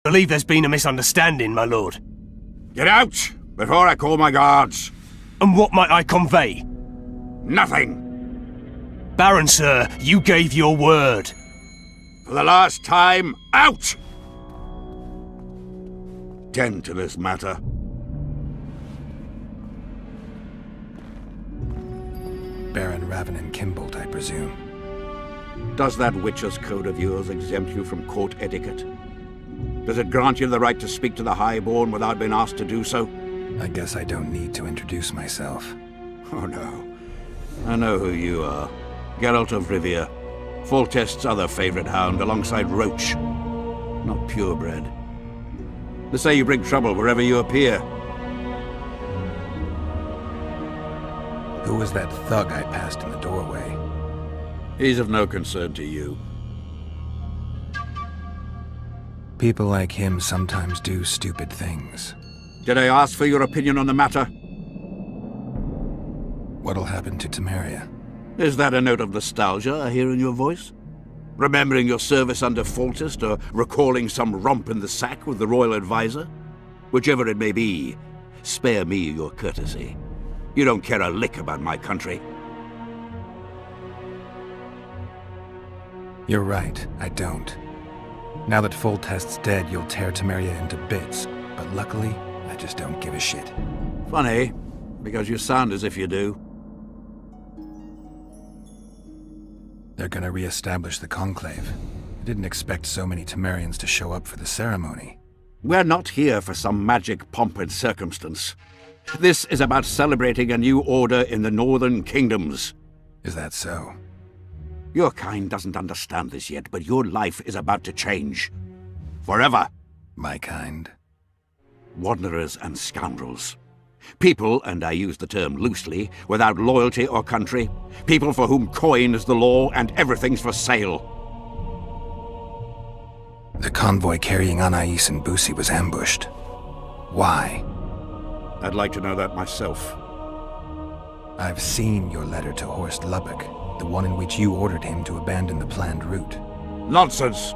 Believe there's been a misunderstanding, my lord. Get out, before I call my guards. And what might I convey? Nothing. Baron, sir, you gave your word. For the last time, out! Tend to this matter. Baron Ravenin Kimbolt, I presume. Does that Witcher's code of yours exempt you from court etiquette? Does it grant you the right to speak to the Highborn without being asked to do so? I guess I don't need to introduce myself. Oh no. I know who you are. Geralt of Rivia. Foltest's other favorite hound alongside Roach. Not purebred. They say you bring trouble wherever you appear. Who was that thug I passed in the doorway? He's of no concern to you. People like him sometimes do stupid things. Did I ask for your opinion on the matter? What'll happen to Temeria? Is that a note of nostalgia I hear in your voice? Remembering your service under Foltest, or recalling some romp in the sack with the royal advisor? Whichever it may be, spare me your courtesy. You don't care a lick about my country. You're right, I don't. Now that Foltest's dead, you'll tear Temeria into bits. But luckily, I just don't give a shit. Funny, because you sound as if you do. They're gonna re-establish the Conclave. I didn't expect so many Temerians to show up for the ceremony. We're not here for some magic pomp and circumstance. This is about celebrating a new order in the Northern Kingdoms. Is that so? Your kind doesn't understand this yet, but your life is about to change. Forever. My kind? Wanderers and scoundrels. People, and I use the term loosely, without loyalty or country. People for whom coin is the law and everything's for sale. The convoy carrying Anais and Busi was ambushed. Why? I'd like to know that myself. I've seen your letter to Horst Lubbock, the one in which you ordered him to abandon the planned route. Nonsense!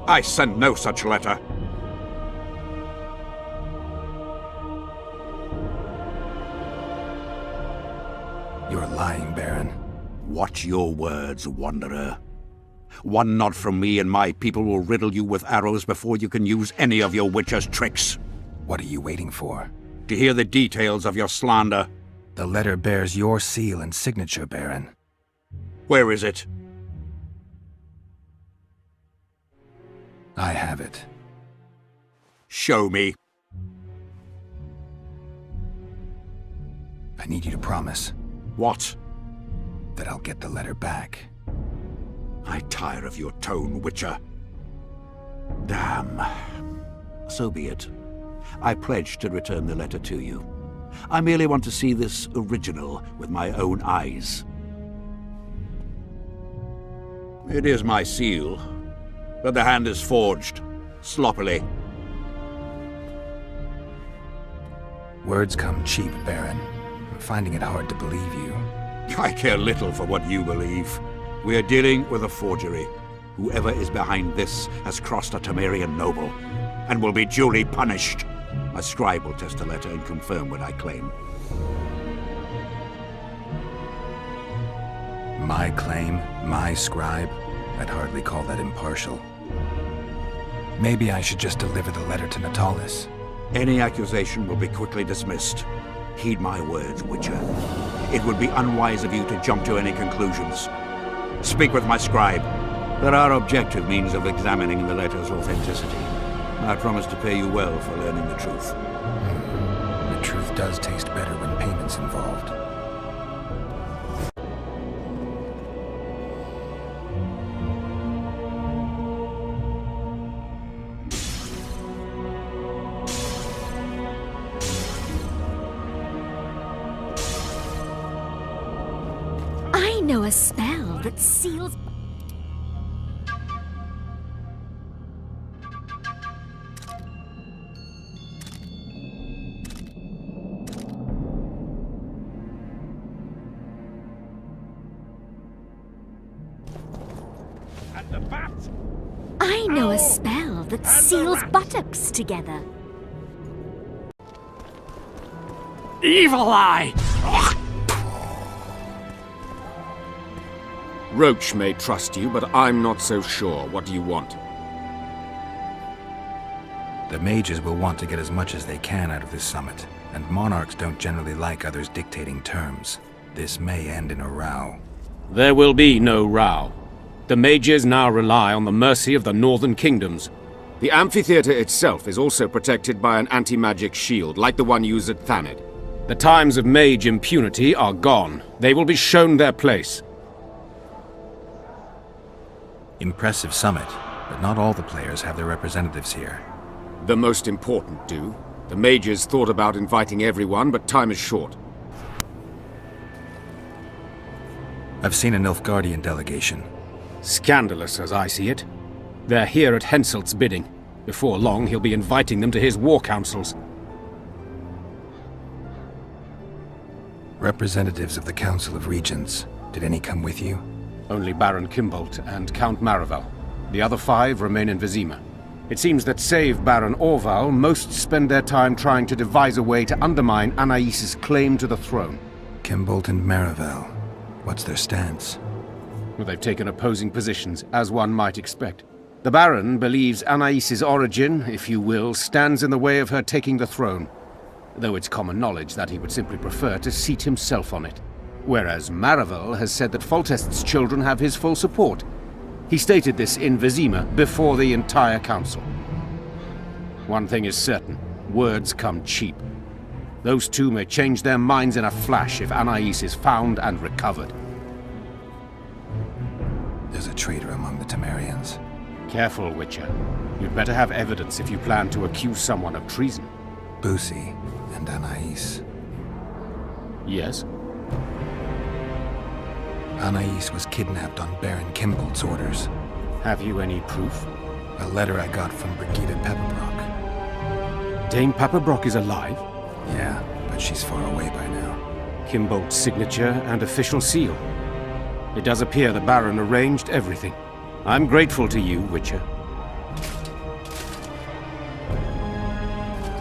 I sent no such letter. You're lying, Baron. Watch your words, Wanderer. One nod from me and my people will riddle you with arrows before you can use any of your Witcher's tricks. What are you waiting for? To hear the details of your slander. The letter bears your seal and signature, Baron. Where is it? I have it. Show me. I need you to promise. What? That I'll get the letter back. I tire of your tone, Witcher. Damn. So be it. I pledge to return the letter to you. I merely want to see this original with my own eyes. It is my seal, but the hand is forged, sloppily. Words come cheap, Baron. I'm finding it hard to believe you. I care little for what you believe. We are dealing with a forgery. Whoever is behind this has crossed a Temerian noble, and will be duly punished. My scribe will test the letter and confirm what I claim. My claim, my scribe? I'd hardly call that impartial. Maybe I should just deliver the letter to Natalis. Any accusation will be quickly dismissed. Heed my words, Witcher. It would be unwise of you to jump to any conclusions. Speak with my scribe. There are objective means of examining the letter's authenticity. I promise to pay you well for learning the truth. The truth does taste better when payment's involved. I know a spell that seals... I know a spell that that seals buttocks together. Evil Eye! Roach may trust you, but I'm not so sure. What do you want? The mages will want to get as much as they can out of this summit, and monarchs don't generally like others dictating terms. This may end in a row. There will be no row. The mages now rely on the mercy of the northern kingdoms. The amphitheater itself is also protected by an anti-magic shield, like the one used at Thanedd. The times of mage impunity are gone. They will be shown their place. Impressive summit, but not all the players have their representatives here. The most important do. The mages thought about inviting everyone, but time is short. I've seen a Nilfgaardian delegation. Scandalous, as I see it. They're here at Henselt's bidding. Before long, he'll be inviting them to his war councils. Representatives of the Council of Regents. Did any come with you? Only Baron Kimbolt and Count Maravel. The other 5 remain in Vizima. It seems that save Baron Orval, most spend their time trying to devise a way to undermine Anais' claim to the throne. Kimbolt and Maravel. What's their stance? Well, they've taken opposing positions, as one might expect. The Baron believes Anais' origin, if you will, stands in the way of her taking the throne, though it's common knowledge that he would simply prefer to seat himself on it. Whereas Maravel has said that Foltest's children have his full support. He stated this in Vizima before the entire council. One thing is certain, words come cheap. Those two may change their minds in a flash if Anais is found and recovered. There's a traitor among the Temerians. Careful, Witcher. You'd better have evidence if you plan to accuse someone of treason. Busi and Anais. Yes? Anais was kidnapped on Baron Kimbolt's orders. Have you any proof? A letter I got from Brigida Pepperbrock. Dame Pepperbrock is alive? Yeah, but she's far away by now. Kimbolt's signature and official seal. It does appear the Baron arranged everything. I'm grateful to you, Witcher.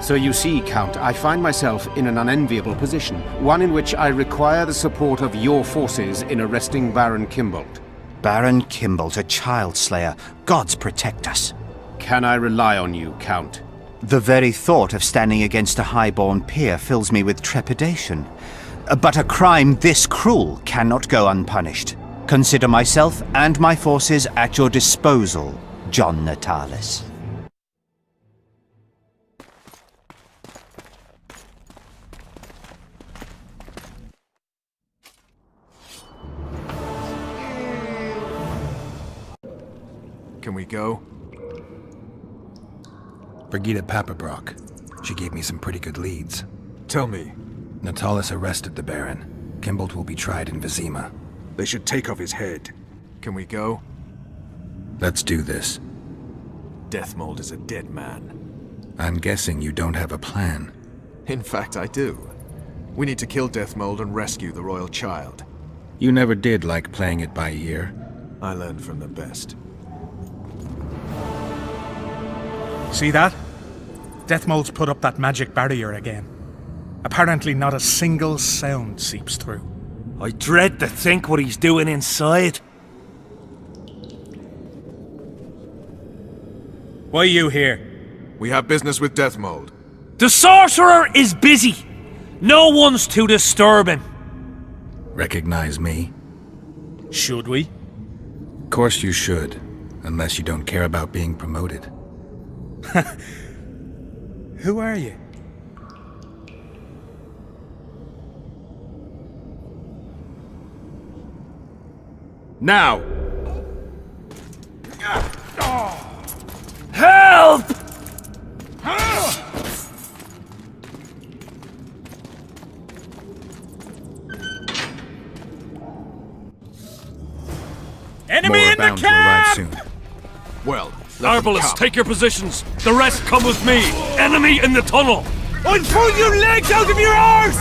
So you see, Count, I find myself in an unenviable position, one in which I require the support of your forces in arresting Baron Kimbolt. Baron Kimbolt, a child slayer. Gods protect us. Can I rely on you, Count? The very thought of standing against a highborn peer fills me with trepidation. But a crime this cruel cannot go unpunished. Consider myself and my forces at your disposal, John Natalis. Can we go? Brigida Pepperbrock. She gave me some pretty good leads. Tell me. Natalis arrested the Baron. Kimbolt will be tried in Vizima. They should take off his head. Can we go? Let's do this. Deathmold is a dead man. I'm guessing you don't have a plan. In fact, I do. We need to kill Deathmold and rescue the royal child. You never did like playing it by ear. I learned from the best. See that? Deathmold's put up that magic barrier again. Apparently not a single sound seeps through. I dread to think what he's doing inside. Why are you here? We have business with Deathmold. The sorcerer is busy. No one's to disturb him. Recognize me? Should we? Of course you should, unless you don't care about being promoted. Who are you? Now! Help! Enemy More in the bound to arrive camp! soon. Well, let them Arbalists, come. take your positions. The rest come with me. Enemy in the tunnel. I'll pull your legs out of your arse!